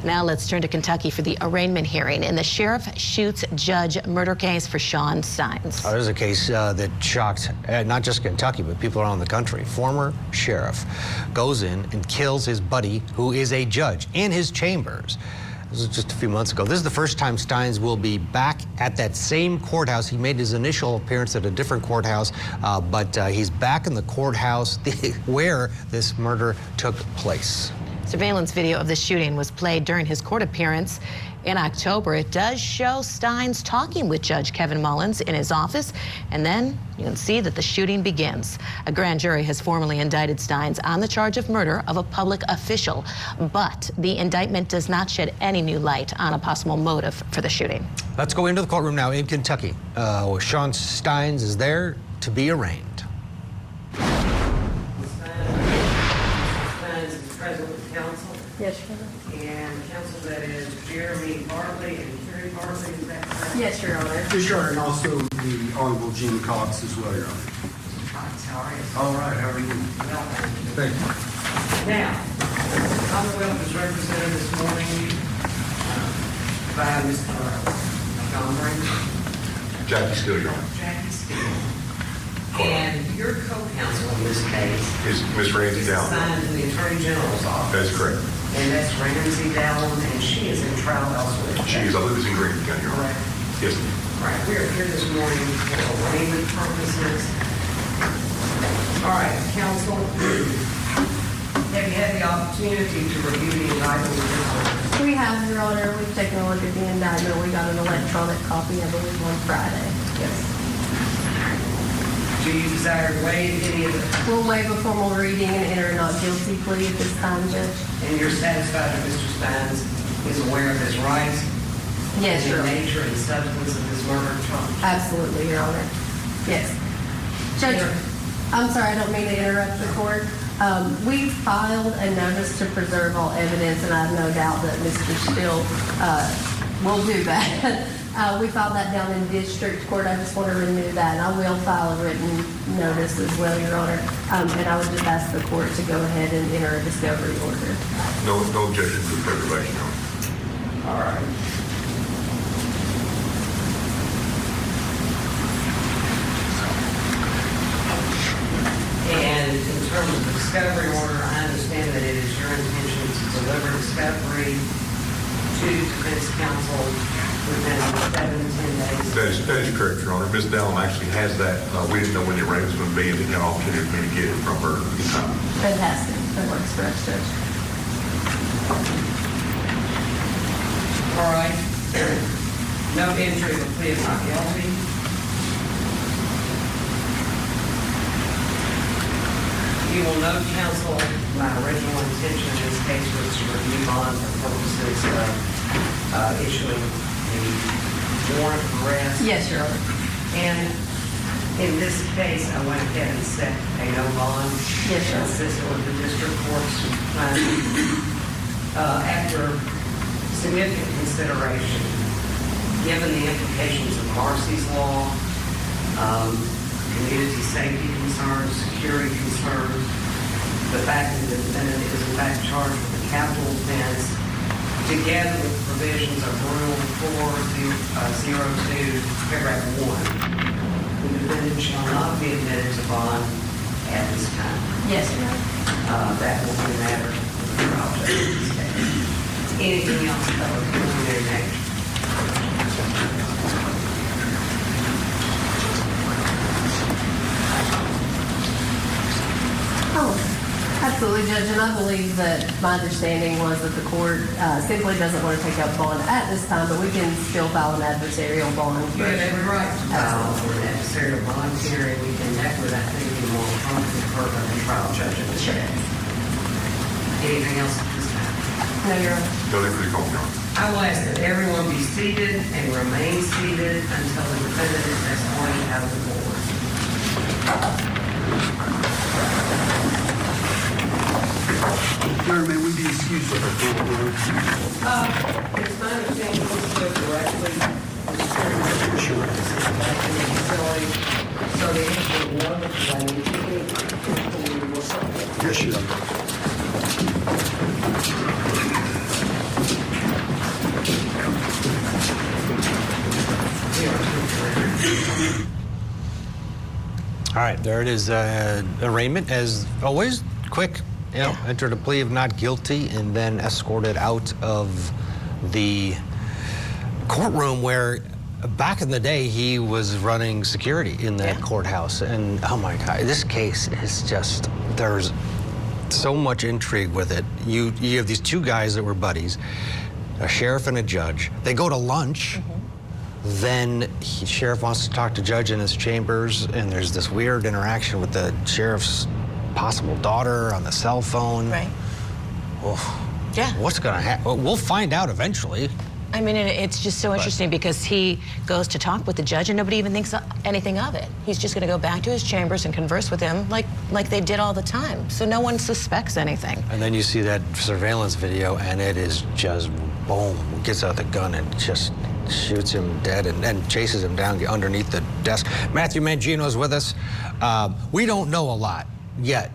Now let's turn to Kentucky for the arraignment hearing in the sheriff shoots judge murder case for Shawn Stines. This is a case that shocked not just Kentucky, but people around the country. Former sheriff goes in and kills his buddy, who is a judge, in his chambers. This was just a few months ago. This is the first time Stines will be back at that same courthouse. He made his initial appearance at a different courthouse, but he's back in the courthouse where this murder took place. Surveillance video of the shooting was played during his court appearance in October. It does show Stines talking with Judge Kevin Mullins in his office, and then you can see that the shooting begins. A grand jury has formally indicted Stines on the charge of murder of a public official, but the indictment does not shed any new light on a possible motive for the shooting. Let's go into the courtroom now in Kentucky. Shawn Stines is there to be arraigned. Yes, Your Honor. And counsel, that is Jeremy Bartley and Terry Bartley, is that correct? Yes, Your Honor. Yes, Your Honor, and also the Honorable Gene Cox as well, Your Honor. Cox, how are you? All right, how are you? Well, Thank you. now, Commonwealth is represented this morning by Mr. Montgomery, Jackie Steele, Your Honor. Jackie Steele, and your co-counsel in this case Is Ms. Ramsey is Dowling? assigned to the Attorney General's office. That's correct. And that's Ramsey Dowling, and she is in trial elsewhere. She is, I believe, in Green County, Your Honor. Correct. Yes, ma'am. Right, we are here this morning for arraignment purposes. All right, counsel, have you had the opportunity to review the indictment with your honor? We have, Your Honor. We've taken a look at the indictment. We got an electronic copy, I believe, on Friday. Yes. Do you desire to waive any of it? We'll waive a formal reading and enter a not guilty plea at this time, Judge. And you're satisfied that Mr. Stines is aware of his rights? Yes, and Your the Honor. nature and substance of this murder charge? Absolutely, Your Honor. Yes. Judge, I'm sorry, I don't mean to interrupt the court. We filed a notice to preserve all evidence, and I have no doubt that Mr. Steele will do that. We filed that down in district court. I just want to renew that, and I will file a written notice as well, Your Honor. And I would just ask the court to go ahead and enter a discovery order. No objection to the preservation, Your Honor. All right. And in terms of the discovery order, I understand that it is your intention to deliver discovery to defense counsel within 7 to 10 days. That is correct, Your Honor. Ms. Dowling actually has that. We didn't know when the arraignment was going to be, and didn't have an opportunity for me to get it from her at the time. Fantastic. That works for us, Judge. All right. No entry of a plea of not guilty. You will note, counsel, my original intention in this case was to review bond for purposes of issuing the warrant of arrest. Yes, Your Honor. And in this case, I went ahead and set a no bond. Yes, Your Honor. Consistent with the district court's plan. After significant consideration, given the implications of Marcy's law, community safety concerns, security concerns, the fact that the defendant is in fact charged with a capital offense, together with provisions of Rule 402, paragraph 1, the defendant shall not be admitted to bond at this time. Yes, Your Honor. That will be a matter of the trial judge in this case. Anything else of a preliminary nature? Oh, absolutely, Judge. And I believe that my understanding was that the court simply doesn't want to take up bond at this time, but we can still file an adversarial bond. You have every right to file for an adversarial bond hearing. We can that with, I think, be more competent for the trial judge in this case. Anything else at this time? No, Your Honor. No need for the call, Your Honor. I will ask that everyone be seated and remain seated until the defendant is escorted out of the board. Your Honor, may we be excused for the court? It's my understanding this goes directly to the insurance facility. So the issue of one claim, Yes, Your Honor. All right, there it is. Arraignment, as always, quick. You know, entered a plea of not guilty and then escorted out of the courtroom where back in the day he was running security in that courthouse. And oh my God, this case is just, there's so much intrigue with it. You have these two guys that were buddies, a sheriff and a judge. They go to lunch. Then sheriff wants to talk to judge in his chambers, and there's this weird interaction with the sheriff's possible daughter on the cell phone. Right. Well, Yeah. what's gonna happen? We'll find out eventually. I mean, it's just so interesting because he goes to talk with the judge and nobody even thinks anything of it. He's just going to go back to his chambers and converse with him like they did all the time. So no one suspects anything. And then you see that surveillance video, and it is just boom. Gets out the gun and just shoots him dead and chases him down underneath the desk. Matthew Mangino's with us. We don't know a lot yet.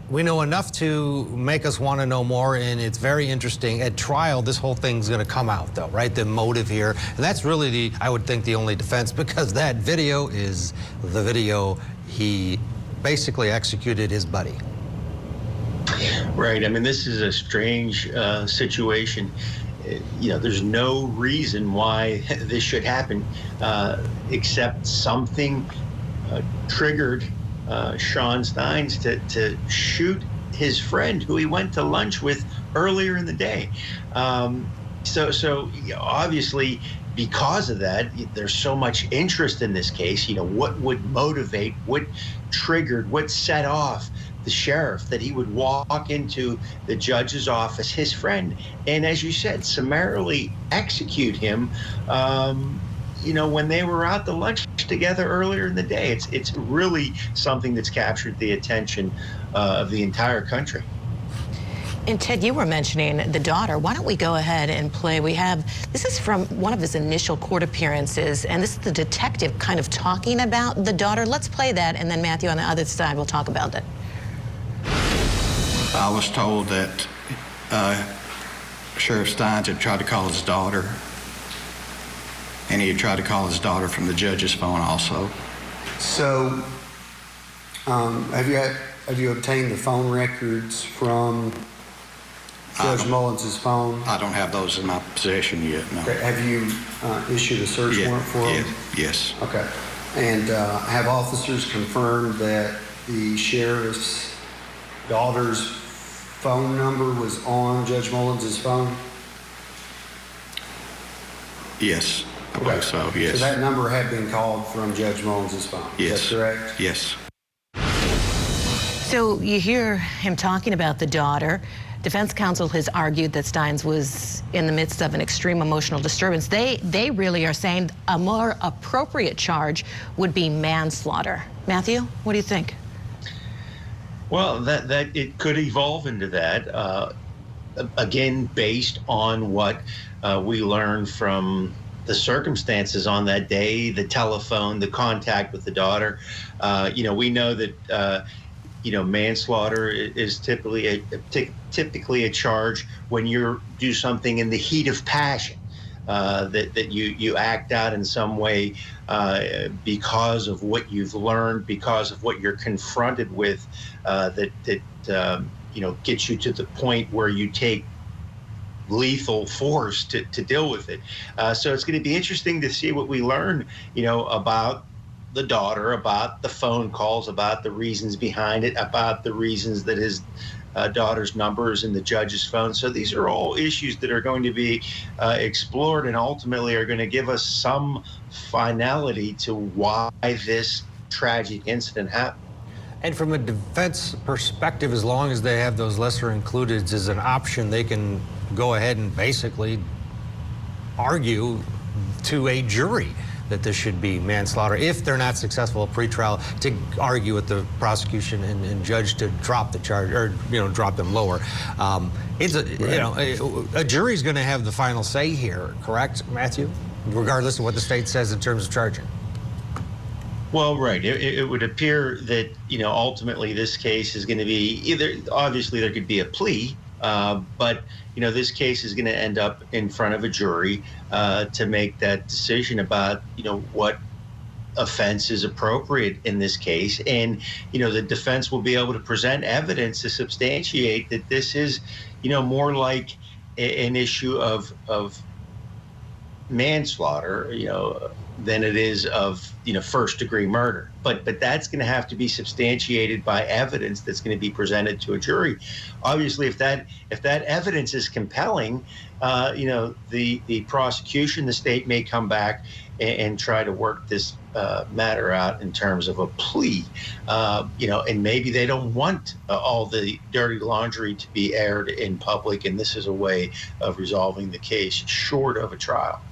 We know enough to make us want to know more, and it's very interesting. At trial, this whole thing's going to come out, though, right? The motive here. And that's really, I would think, the only defense, because that video is the video he basically executed his buddy. Right. I mean, this is a strange situation. You know, there's no reason why this should happen, except something triggered Shawn Stines to shoot his friend who he went to lunch with earlier in the day. So obviously, because of that, there's so much interest in this case. You know, what would motivate, what triggered, what set off the sheriff that he would walk into the judge's office, his friend, and as you said, summarily execute him, you know, when they were out to lunch together earlier in the day. It's really something that's captured the attention of the entire country. And Ted, you were mentioning the daughter. Why don't we go ahead and play? This is from one of his initial court appearances, and this is the detective kind of talking about the daughter. Let's play that, and then Matthew on the other side will talk about it. I was told that Sheriff Stines had tried to call his daughter, and he had tried to call his daughter from the judge's phone also. So, have you obtained the phone records from Judge Mullins' phone? I don't have those in my possession yet, no. Okay. Have you issued a search warrant for them? Yes. Okay. And have officers confirmed that the sheriff's daughter's phone number was on Judge Mullins' phone? Yes, I believe so, yes. So that number had been called from Judge Mullins' phone? Yes. Is that correct? Yes. So you hear him talking about the daughter. Defense counsel has argued that Stines was in the midst of an extreme emotional disturbance. They really are saying a more appropriate charge would be manslaughter. Matthew, what do you think? Well, that it could evolve into that, again, based on what we learned from the circumstances on that day, the telephone, the contact with the daughter. You know, we know that, you know, manslaughter is typically a charge when you do something in the heat of passion, that you act out in some way because of what you've learned, because of what you're confronted with, that you know, gets you to the point where you take lethal force to deal with it. So it's going to be interesting to see what we learn, you know, about the daughter, about the phone calls, about the reasons behind it, about the reasons that his daughter's number is in the judge's phone. So these are all issues that are going to be explored and ultimately are going to give us some finality to why this tragic incident happened. And from a defense perspective, as long as they have those lesser includeds as an option, they can go ahead and basically argue to a jury that this should be manslaughter if they're not successful at pretrial, to argue with the prosecution and judge to drop the charge, or, you know, drop them lower. It's a, you know, a jury's going to have the final say here, correct, Matthew? Regardless of what the state says in terms of charging. Well, right. It would appear that, you know, ultimately this case is going to be either, obviously there could be a plea, but, you know, this case is going to end up in front of a jury to make that decision about, you know, what offense is appropriate in this case, and the defense will be able to present evidence to substantiate that this is more like an issue of manslaughter than it is of first degree murder, but that's going to have to be substantiated by evidence that's going to be presented to a jury. Obviously, if that evidence is compelling, the prosecution, the state may come back and try to work this matter out in terms of a plea, and maybe they don't want all the dirty laundry to be aired in public, and this is a way of resolving the case short of a trial.